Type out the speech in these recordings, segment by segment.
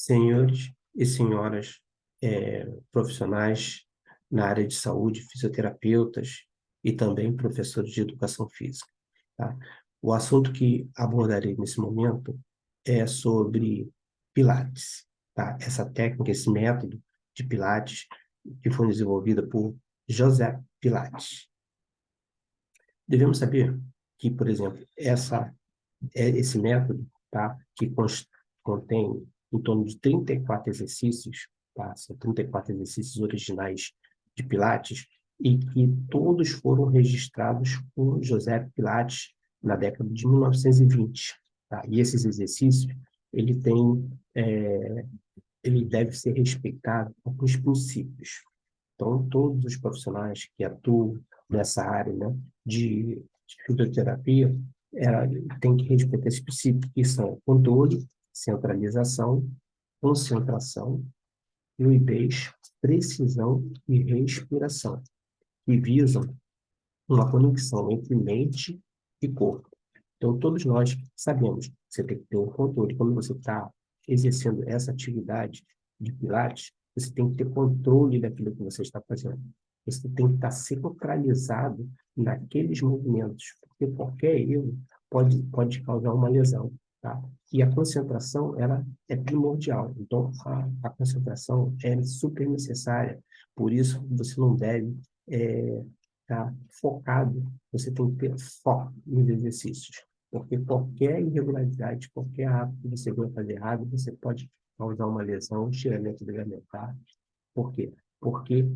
Senhores e senhoras profissionais na área de saúde, fisioterapeutas e também professores de educação física, tá? O assunto que abordarei nesse momento é sobre Pilates, tá? Essa técnica, esse método de Pilates que foi desenvolvida por José Pilates. Devemos saber que, por exemplo, esse método, tá? Que contém em torno de 34 exercícios, tá? São 34 exercícios originais de Pilates, e que todos foram registrados por José Pilates na década de 1920. Tá? E esses exercícios, ele tem, ele deve ser respeitado alguns princípios. Então, todos os profissionais que atuam nessa área, né, de fisioterapia, tem que respeitar esses princípios, que são controle, centralização, concentração, fluidez, precisão e respiração, que visam uma conexão entre mente e corpo. Então, todos nós sabemos que você tem que ter um controle. Quando você está exercendo essa atividade de Pilates, você tem que ter controle daquilo que você está fazendo. Você tem que estar centralizado naqueles movimentos, porque qualquer erro pode causar uma lesão, tá? E a concentração, ela é primordial. Então, a concentração é super necessária. Por isso, você não deve estar focado, você tem que ter foco nos exercícios. Porque qualquer irregularidade, qualquer ato que você vai fazer errado, você pode causar uma lesão, um estiramento ligamentar. Por quê? Porque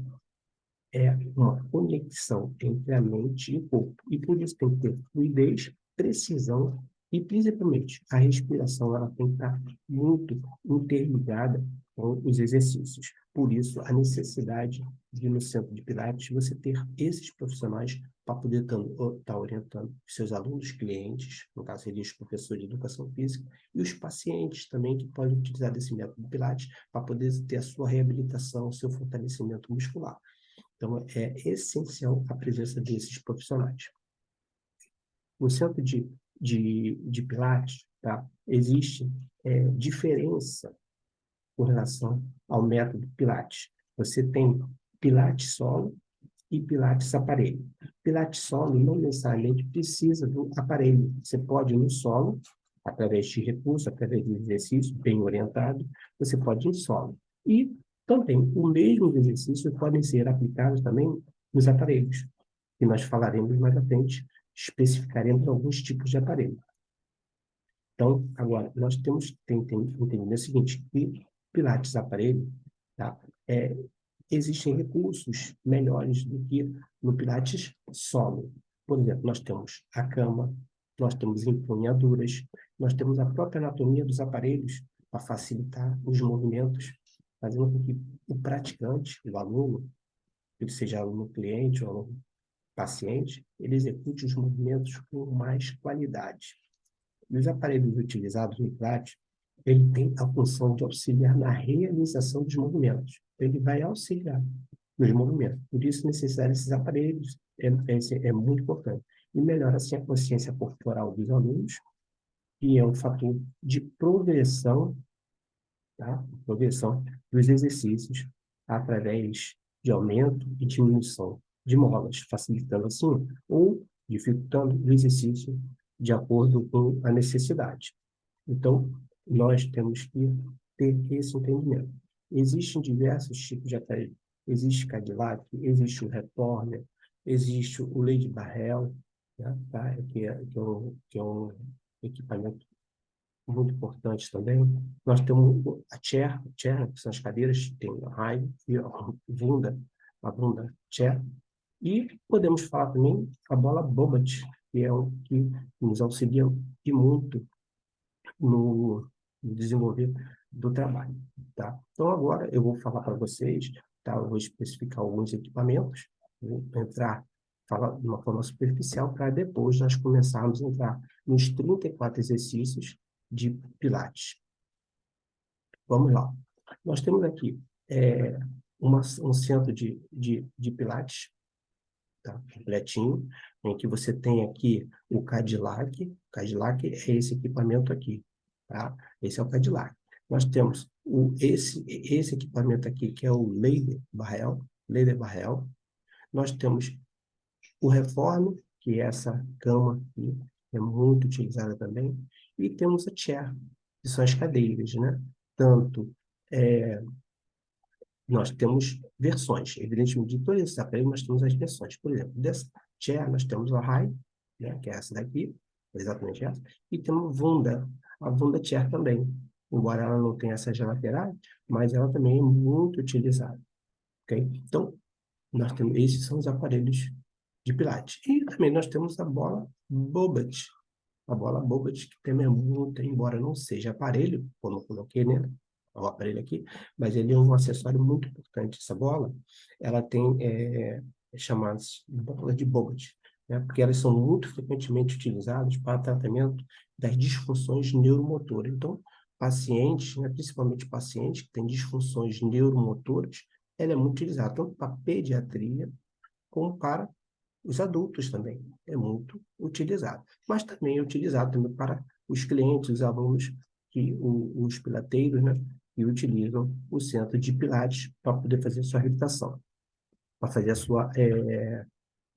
é uma conexão entre a mente e o corpo. E por isso tem que ter fluidez, precisão e, principalmente, a respiração, ela tem que estar muito interligada com os exercícios. Por isso, a necessidade de, no centro de Pilates, você ter esses profissionais para poder estar orientando os seus alunos, clientes, no caso seria os professores de educação física, e os pacientes também, que podem utilizar desse método de Pilates para poder ter a sua reabilitação, o seu fortalecimento muscular. Então, é essencial a presença desses profissionais. No centro de Pilates, tá, existe diferença com relação ao método Pilates. Você tem Pilates solo e Pilates aparelho. Pilates solo não necessariamente precisa do aparelho. Você pode ir no solo, através de recurso, através de exercício bem orientado, você pode ir no solo. E também, os mesmos exercícios podem ser aplicados também nos aparelhos, que nós falaremos mais à frente, especificaremos alguns tipos de aparelho. Então, agora, nós temos que entender o seguinte, que Pilates aparelho, tá? Existem recursos melhores do que no Pilates solo. Por exemplo, nós temos a cama, nós temos empunhaduras, nós temos a própria anatomia dos aparelhos para facilitar os movimentos, fazendo com que o praticante, o aluno, ele seja aluno cliente ou aluno paciente, ele execute os movimentos com mais qualidade. E os aparelhos utilizados no Pilates, ele tem a função de auxiliar na realização dos movimentos. Ele vai auxiliar nos movimentos. Por isso, necessitar desses aparelhos é muito importante. E melhora, assim, a consciência corporal dos alunos, que é um fator de progressão, tá? Progressão dos exercícios através de aumento e diminuição de molas, facilitando assim ou dificultando o exercício de acordo com a necessidade. Então, nós temos que ter esse entendimento. Existem diversos tipos de aparelho. Existe Cadillac, existe o Reformer, existe o Lady Barrel, né, tá? Que é um equipamento muito importante também. Nós temos a chair, que são as cadeiras, tem a high e a bunda chair. E podemos falar também a bola Bobat, que é o que nos auxilia e muito no desenvolver do trabalho, tá? Então, agora eu vou falar para vocês, tá? Eu vou especificar alguns equipamentos, vou falar de uma forma superficial, para depois nós começarmos a entrar nos 34 exercícios de Pilates. Vamos lá. Nós temos aqui um centro de Pilates, tá? Completinho, em que você tem aqui o Cadillac. O Cadillac é esse equipamento aqui, tá? Esse é o Cadillac. nós temos esse equipamento aqui, que é o Leider Barrel. Nós temos o Reformer, que é essa cama aqui, que é muito utilizada também, e temos a chair, que são as cadeiras, né? Tanto nós temos versões, evidentemente, de todos esses aparelhos nós temos as versões. Por exemplo, dessa chair nós temos a High, né, que é essa daqui, exatamente essa, e temos a Wunda Chair também, embora ela não tenha essas laterais, mas ela também é muito utilizada, ok? Então, nós temos, esses são os aparelhos de Pilates. E também nós temos a bola Bobot, a bola Bobot, que também é muito, embora não seja aparelho, como eu coloquei, né? O aparelho aqui, mas ele é um acessório muito importante. Essa bola, ela tem chamadas bola de Bobot, né? Porque elas são muito frequentemente utilizadas para tratamento das disfunções neuromotoras. Então, pacientes, né, principalmente pacientes que têm disfunções neuromotoras, ela é muito utilizada tanto para pediatria como para os adultos também. É muito utilizado. Mas também é utilizado também para os clientes, os alunos, os pilateiros, né, que utilizam o centro de Pilates para poder fazer a sua reabilitação, para fazer a sua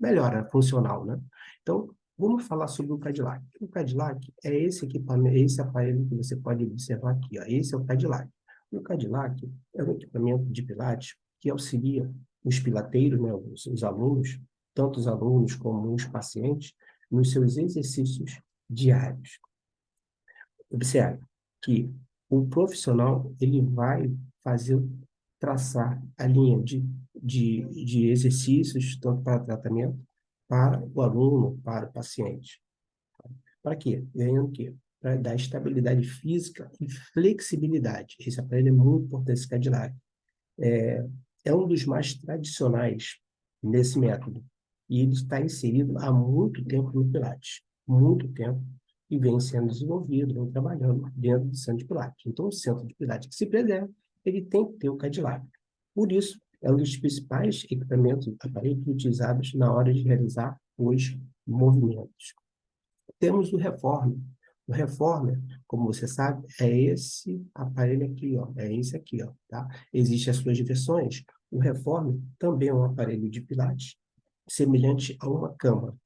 melhora funcional, né? Então, vamos falar sobre o Cadillac. O Cadillac é esse equipamento, esse aparelho que você pode observar aqui, ó. Esse é o Cadillac. O Cadillac é um equipamento de Pilates que auxilia os pilateiros, né, os alunos, tanto os alunos como os pacientes, nos seus exercícios diários. Observe que o profissional ele vai fazer traçar a linha de exercícios, tanto para tratamento, para o aluno, para o paciente. Para quê? Ganhando o quê? Para dar estabilidade física e flexibilidade. Esse aparelho é muito importante, esse Cadillac. É, é um dos mais tradicionais nesse método. E ele está inserido há muito tempo no Pilates. Muito tempo. E vem sendo desenvolvido, vem trabalhando dentro do centro de Pilates. Então, o centro de Pilates que se preserva, ele tem que ter o Cadillac. Por isso, é um dos principais equipamentos, aparelhos utilizados na hora de realizar os movimentos. Temos o Reformer. O Reformer, como você sabe, é esse aparelho aqui, ó, é esse aqui, ó, tá? Existem as suas versões. O Reformer também é um aparelho de Pilates, semelhante a uma cama,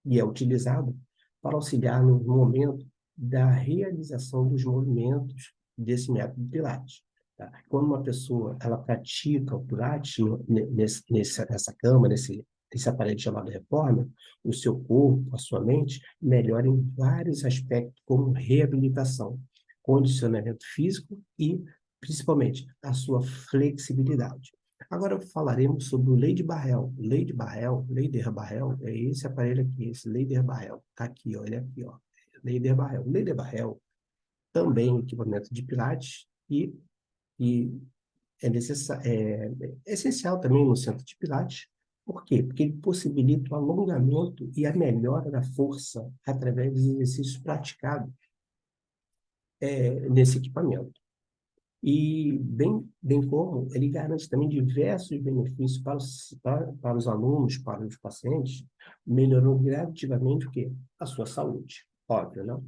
e é utilizado para auxiliar no momento da realização dos movimentos desse método de Pilates. Tá? Quando uma pessoa ela pratica o Pilates nessa cama, nesse aparelho chamado Reformer, o seu corpo, a sua mente, melhora em vários aspectos, como reabilitação, condicionamento físico e, principalmente, a sua flexibilidade. Agora falaremos sobre o Leider Barrel é esse aparelho aqui, esse Leider Barrel. Está aqui, ó, ele é aqui, ó. Leider Barrel. Leider Barrel também é um equipamento de Pilates e é essencial também no centro de Pilates. Por quê? Porque ele possibilita o alongamento e a melhora da força através dos exercícios praticados nesse equipamento. E bem como ele garante também diversos benefícios para os alunos, para os pacientes, melhorando gradativamente o quê? A sua saúde, óbvio, não?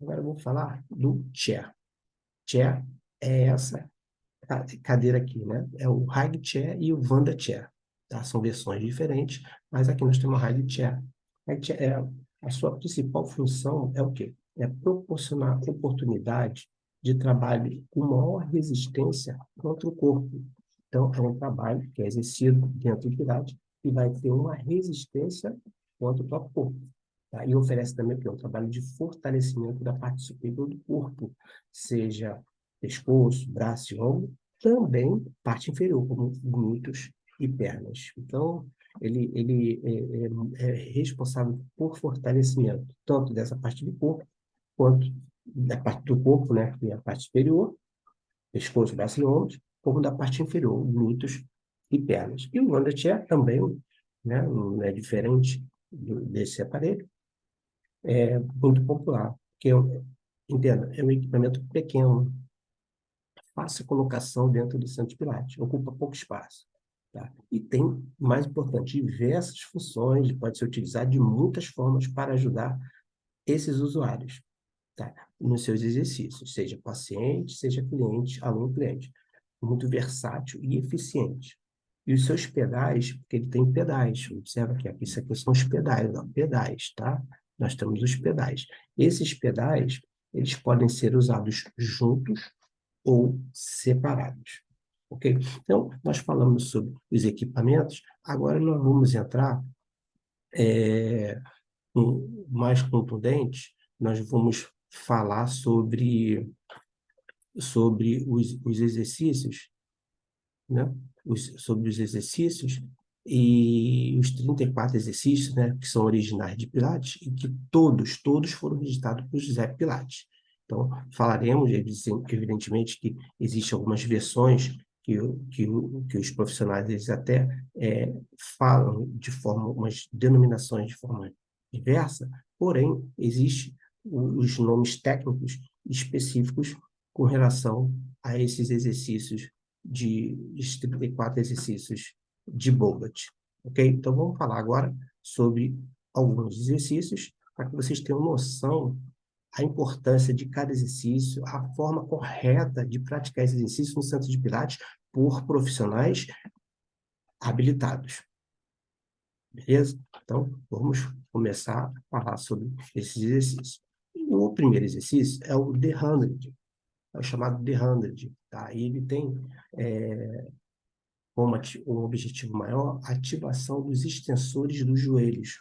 Agora eu vou falar do chair. Chair é essa cadeira aqui, né? É o high chair e o Wanda chair, tá? São versões diferentes, mas aqui nós temos o high chair. High chair a sua principal função é o quê? É proporcionar oportunidade de trabalho com maior resistência contra o corpo. Então, é um trabalho que é exercido dentro do Pilates e vai ter uma resistência contra o próprio corpo. Tá? E oferece também o quê? Um trabalho de fortalecimento da parte superior do corpo, seja pescoço, braço e ombro, também parte inferior, como glúteos e pernas. Então, ele é responsável por fortalecimento tanto dessa parte do corpo, quanto da parte do corpo, né, que é a parte superior, pescoço, braço e ombros, como da parte inferior, glúteos e pernas. E o Wonderchair também, né, não é diferente desse aparelho, é muito popular, porque, entenda, é um equipamento pequeno, fácil colocação dentro do centro de Pilates, ocupa pouco espaço. Tá? E tem, mais importante, diversas funções, pode ser utilizado de muitas formas para ajudar esses usuários. tá? Nos seus exercícios, seja paciente, seja cliente, aluno-cliente. Muito versátil e eficiente. E os seus pedais, porque ele tem pedais, observa aqui, isso aqui são os pedais, ó, pedais, tá? Nós temos os pedais. Esses pedais, eles podem ser usados juntos ou separados, ok? Então, nós falamos sobre os equipamentos, agora nós vamos entrar mais contundente, nós vamos falar sobre os exercícios, né? Sobre os exercícios e os 34 exercícios, né, que são originais de Pilates e que todos foram registrados por José Pilates. Então, falaremos, evidentemente, que existem algumas versões que os profissionais eles até falam de forma, umas denominações de forma diversa, porém, existem os nomes técnicos específicos com relação a esses exercícios de 34 exercícios de Bobat, ok? Então, vamos falar agora sobre alguns exercícios para que vocês tenham noção a importância de cada exercício, a forma correta de praticar esse exercício no centro de Pilates por profissionais habilitados. Beleza? Então, vamos começar a falar sobre esses exercícios. O primeiro exercício é o The 100, é o chamado The 100, tá? E ele tem como um objetivo maior a ativação dos extensores dos joelhos.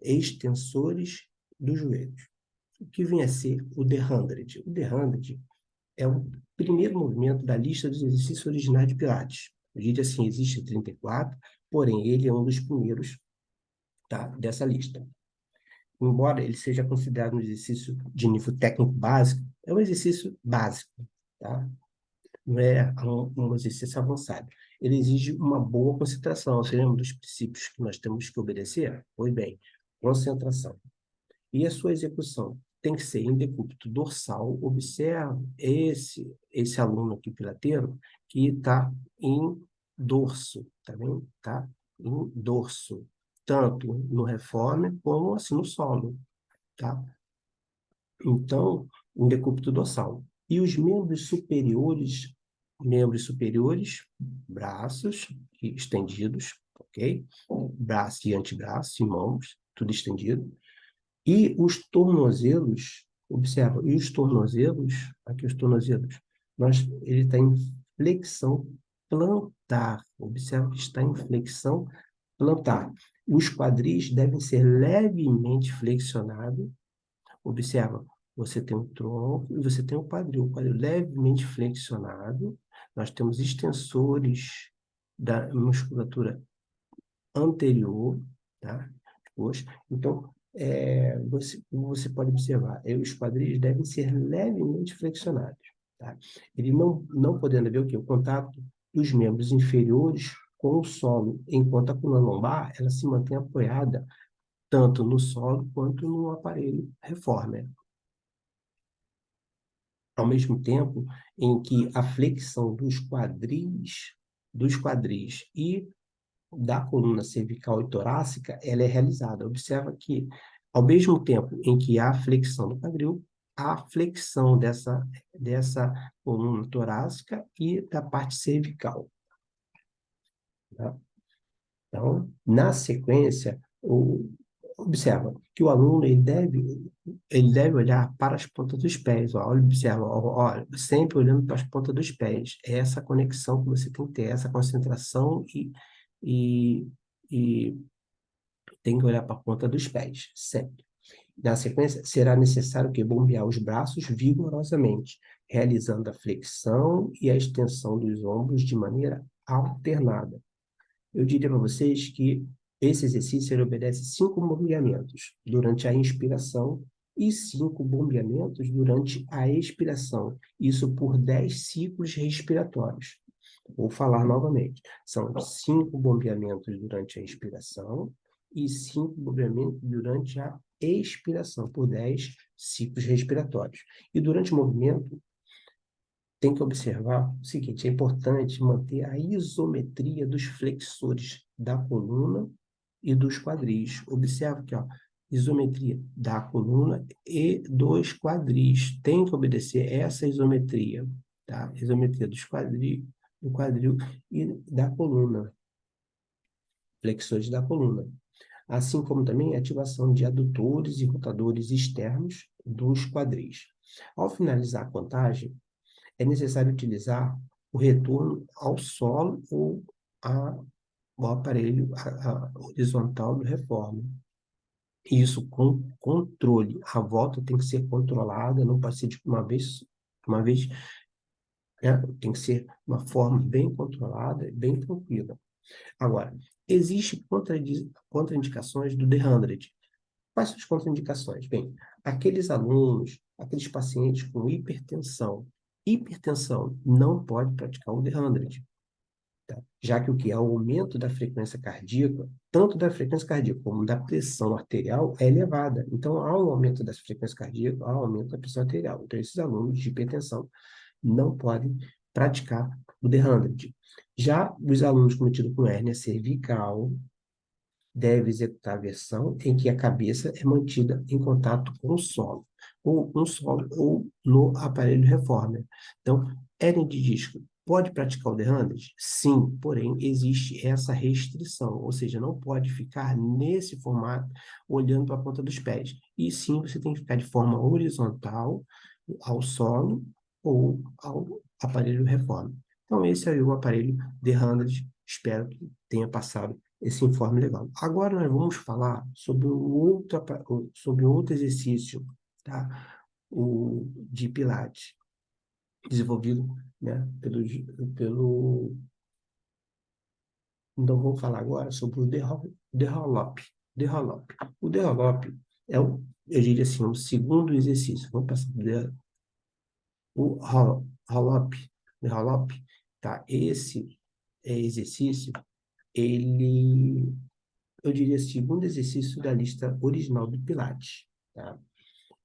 Extensores dos joelhos. O que vem a ser o The 100? O The 100 é o primeiro movimento da lista dos exercícios originais de Pilates. Eu diria assim, existe 34, porém ele é um dos primeiros, tá, dessa lista. Embora ele seja considerado um exercício de nível técnico básico, é um exercício básico, tá? Não é um exercício avançado. Ele exige uma boa concentração. Você lembra dos princípios que nós temos que obedecer? Pois bem, concentração. E a sua execução tem que ser em decúbito dorsal. Observe esse aluno aqui pilateiro que está em dorso, tá vendo? Tá em dorso, tanto no reformer como assim no solo, tá? Então, em decúbito dorsal. E os membros superiores, braços estendidos, ok? Braço e antebraço e mãos, tudo estendido. E os tornozelos, observa, e os tornozelos, aqui os tornozelos, ele está em flexão plantar. Observa que está em flexão plantar. Os quadris devem ser levemente flexionados. Observa, você tem um tronco e você tem um quadril. O quadril levemente flexionado. Nós temos extensores da musculatura anterior, tá? Hoje. Então, você pode observar, os quadris devem ser levemente flexionados, tá? Ele não podendo haver o quê? O contato dos membros inferiores com o solo, enquanto a coluna lombar, ela se mantém apoiada tanto no solo quanto no aparelho reformer. Ao mesmo tempo em que a flexão dos quadris e da coluna cervical e torácica, ela é realizada. Observa que, ao mesmo tempo em que há a flexão do quadril, há a flexão dessa coluna torácica e da parte cervical. Tá? Então, na sequência, observa que o aluno ele deve olhar para as pontas dos pés. Ó, observa, ó, sempre olhando para as pontas dos pés. É essa conexão que você tem que ter, essa concentração e, e tem que olhar para a ponta dos pés, sempre. Na sequência, será necessário que bombear os braços vigorosamente, realizando a flexão e a extensão dos ombros de maneira alternada. Eu diria para vocês que esse exercício ele obedece 5 bombeamentos durante a inspiração e 5 bombeamentos durante a expiração. Isso por 10 ciclos respiratórios. Vou falar novamente. São 5 bombeamentos durante a inspiração e 5 bombeamentos durante a expiração, por 10 ciclos respiratórios. E durante o movimento, tem que observar o seguinte: é importante manter a isometria dos flexores da coluna e dos quadris. Observa aqui, ó, isometria da coluna e dos quadris. Tem que obedecer essa isometria, tá? Isometria dos quadris, do quadril e da coluna, flexões da coluna. Assim como também a ativação de adutores e rotadores externos dos quadris. Ao finalizar a contagem, é necessário utilizar o retorno ao solo ou o aparelho horizontal do reforma. Isso com controle. A volta tem que ser controlada, não pode ser de uma vez, né? Tem que ser uma forma bem controlada, bem tranquila. Agora, existem contraindicações do D100. Quais são as contraindicações? Bem, aqueles alunos, aqueles pacientes com hipertensão não pode praticar o D100, tá? Já que o que é o aumento da frequência cardíaca, tanto da frequência cardíaca como da pressão arterial, é elevada. Então, há um aumento da frequência cardíaca, há um aumento da pressão arterial. Então, esses alunos de hipertensão não podem praticar o D100. Já os alunos cometidos com hérnia cervical, deve executar a versão em que a cabeça é mantida em contato com o solo, ou no solo, ou no aparelho reformer. Então, hérnia de disco pode praticar o D100? Sim, porém existe essa restrição, ou seja, não pode ficar nesse formato olhando para a ponta dos pés. E sim, você tem que ficar de forma horizontal ao solo ou ao aparelho reformer. Então, esse é o aparelho D100. Espero que tenha passado esse informe legal. Agora nós vamos falar sobre outro exercício, tá? O de Pilates, desenvolvido, né, pelo... Então, vamos falar agora sobre o The Roll-Up. The Roll-Up. O The Roll-Up é eu diria assim, o segundo exercício. Vamos passar o Roll-Up. The Roll-Up, tá? Esse exercício, ele eu diria, segundo exercício da lista original do Pilates, tá?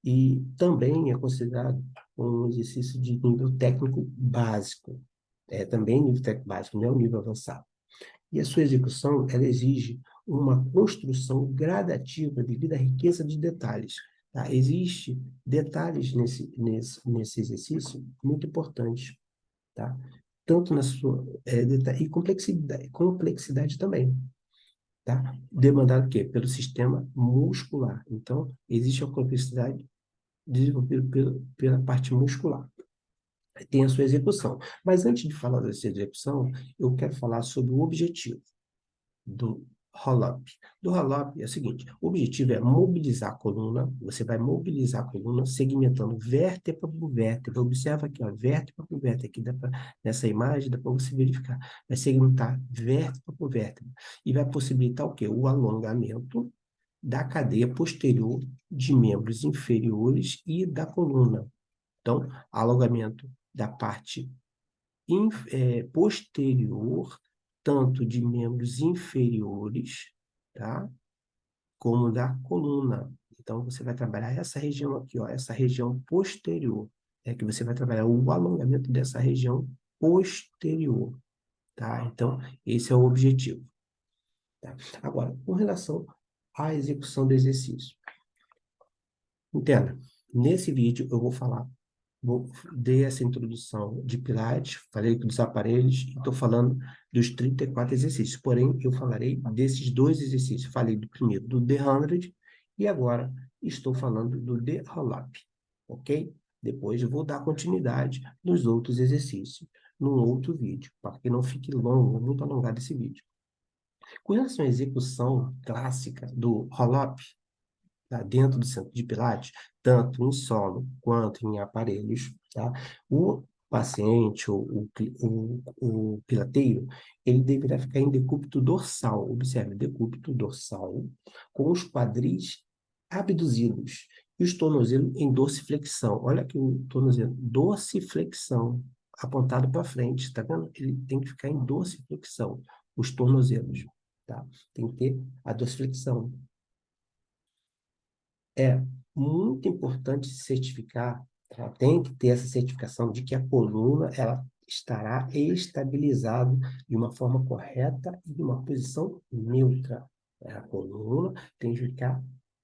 E também é considerado um exercício de nível técnico básico. É também nível técnico básico, não é um nível avançado. E a sua execução, ela exige uma construção gradativa devido à riqueza de detalhes. Tá? Existem detalhes nesse exercício muito importantes, tá? Tanto na sua e complexidade também, tá? Demandado o quê? Pelo sistema muscular. Então, existe a complexidade desenvolvida pela parte muscular. Tem a sua execução. Mas antes de falar dessa execução, eu quero falar sobre o objetivo do roll-up. Do roll-up é o seguinte: o objetivo é mobilizar a coluna, você vai mobilizar a coluna segmentando vértebra por vértebra. Observa aqui, ó, vértebra por vértebra, aqui nessa imagem dá para você verificar. Vai segmentar vértebra por vértebra e vai possibilitar o quê? O alongamento da cadeia posterior de membros inferiores e da coluna. Então, alongamento da parte posterior, tanto de membros inferiores, tá? Como da coluna. Então, você vai trabalhar essa região aqui, ó, essa região posterior. É que você vai trabalhar o alongamento dessa região posterior, tá? Então, esse é o objetivo. Tá? Agora, com relação à execução do exercício. Entenda, nesse vídeo eu dei essa introdução de Pilates, falei dos aparelhos e estou falando dos 34 exercícios. Porém, eu falarei desses dois exercícios. Falei do primeiro, do The 100, e agora estou falando do The Roll-Up, ok? Depois eu vou dar continuidade nos outros exercícios, num outro vídeo, para que não fique longo, muito alongado esse vídeo. Com relação à execução clássica do Roll-Up, tá? Dentro do centro de Pilates, tanto em solo quanto em aparelhos, tá? O paciente, o pilateiro, ele deverá ficar em decúbito dorsal. Observe, decúbito dorsal, com os quadris abduzidos e os tornozelos em dorsiflexão. Olha aqui o tornozelo, dorsiflexão, apontado para frente, tá vendo? Ele tem que ficar em dorsiflexão, os tornozelos, tá? Tem que ter a dorsiflexão. É muito importante se certificar, tá? Tem que ter essa certificação de que a coluna ela estará estabilizada de uma forma correta e em uma posição neutra. A coluna tem que ficar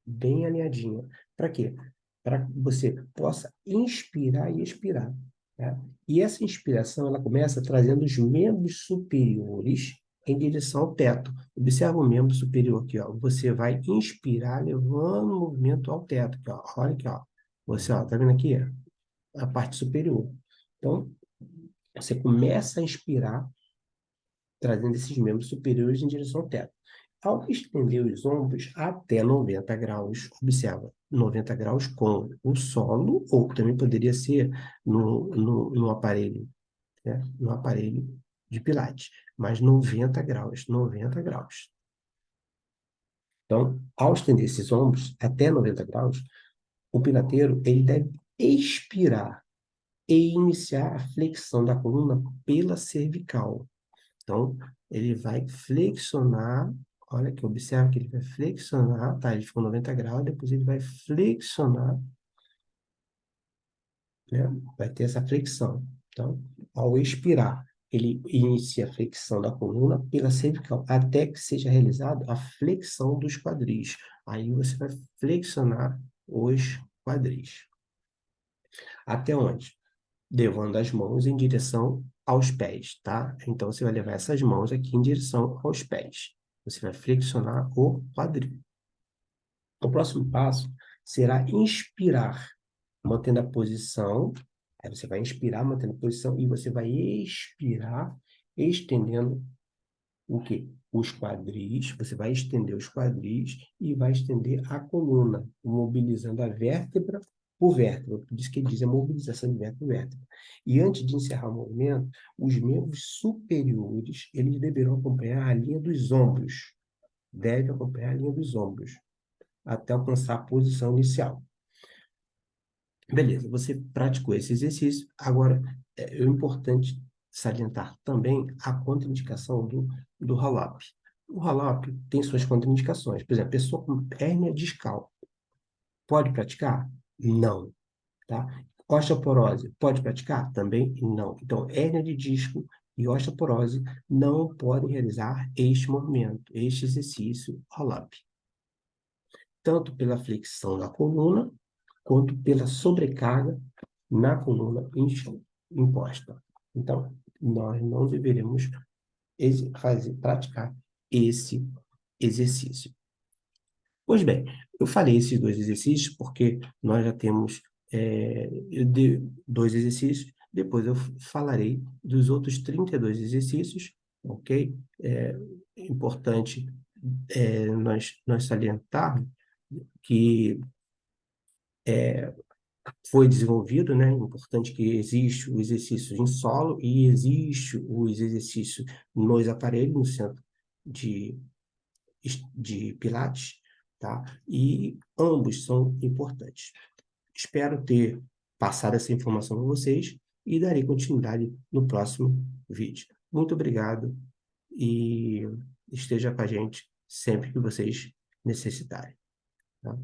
bem alinhadinha. Para quê? Para que você possa inspirar e expirar, tá? E essa inspiração, ela começa trazendo os membros superiores em direção ao teto. Observa o membro superior aqui, ó. Você vai inspirar levando o movimento ao teto, aqui, ó. Olha aqui, ó. Você, ó, tá vendo aqui? A parte superior. Então, você começa a inspirar trazendo esses membros superiores em direção ao teto. Ao estender os ombros até 90 graus, observa, 90 graus com o solo, ou também poderia ser no aparelho, né? No aparelho de Pilates, mas 90 graus, 90 graus. Então, ao estender esses ombros até 90 graus, o pilateiro ele deve expirar e iniciar a flexão da coluna pela cervical. Então, ele vai flexionar, olha aqui, observa que ele vai flexionar, tá? Ele ficou 90 graus, depois ele vai flexionar, né? Vai ter essa flexão. Então, ao expirar, ele inicia a flexão da coluna pela cervical, até que seja realizada a flexão dos quadris. Aí você vai flexionar os quadris. Até onde? Levando as mãos em direção aos pés, tá? Então, você vai levar essas mãos aqui em direção aos pés. Você vai flexionar o quadril. O próximo passo será inspirar, mantendo a posição. Aí você vai inspirar, mantendo a posição, e você vai expirar, estendendo o quê? Os quadris. Você vai estender os quadris e vai estender a coluna, mobilizando a vértebra por vértebra. Por isso que ele diz a mobilização de vértebra por vértebra. E antes de encerrar o movimento, os membros superiores, eles deverão acompanhar a linha dos ombros. Deve acompanhar a linha dos ombros, até alcançar a posição inicial. Beleza, você praticou esse exercício. Agora, é importante salientar também a contraindicação do roll-up. O roll-up tem suas contraindicações. Por exemplo, pessoa com hérnia discal pode praticar? Não, tá? Osteoporose pode praticar? Também não. Então, hérnia de disco e osteoporose não podem realizar este movimento, este exercício roll-up, tanto pela flexão da coluna, quanto pela sobrecarga na coluna imposta. Então, nós não deveremos praticar esse exercício. Pois bem, eu falei esses dois exercícios porque nós já temos dois exercícios, depois eu falarei dos outros 32 exercícios, ok? É importante nós salientarmos que foi desenvolvido, né? É importante que existe o exercício em solo e existe os exercícios nos aparelhos, no centro de, de Pilates, tá? E ambos são importantes. Espero ter passado essa informação para vocês e darei continuidade no próximo vídeo. Muito obrigado e esteja com a gente sempre que vocês necessitarem, tá?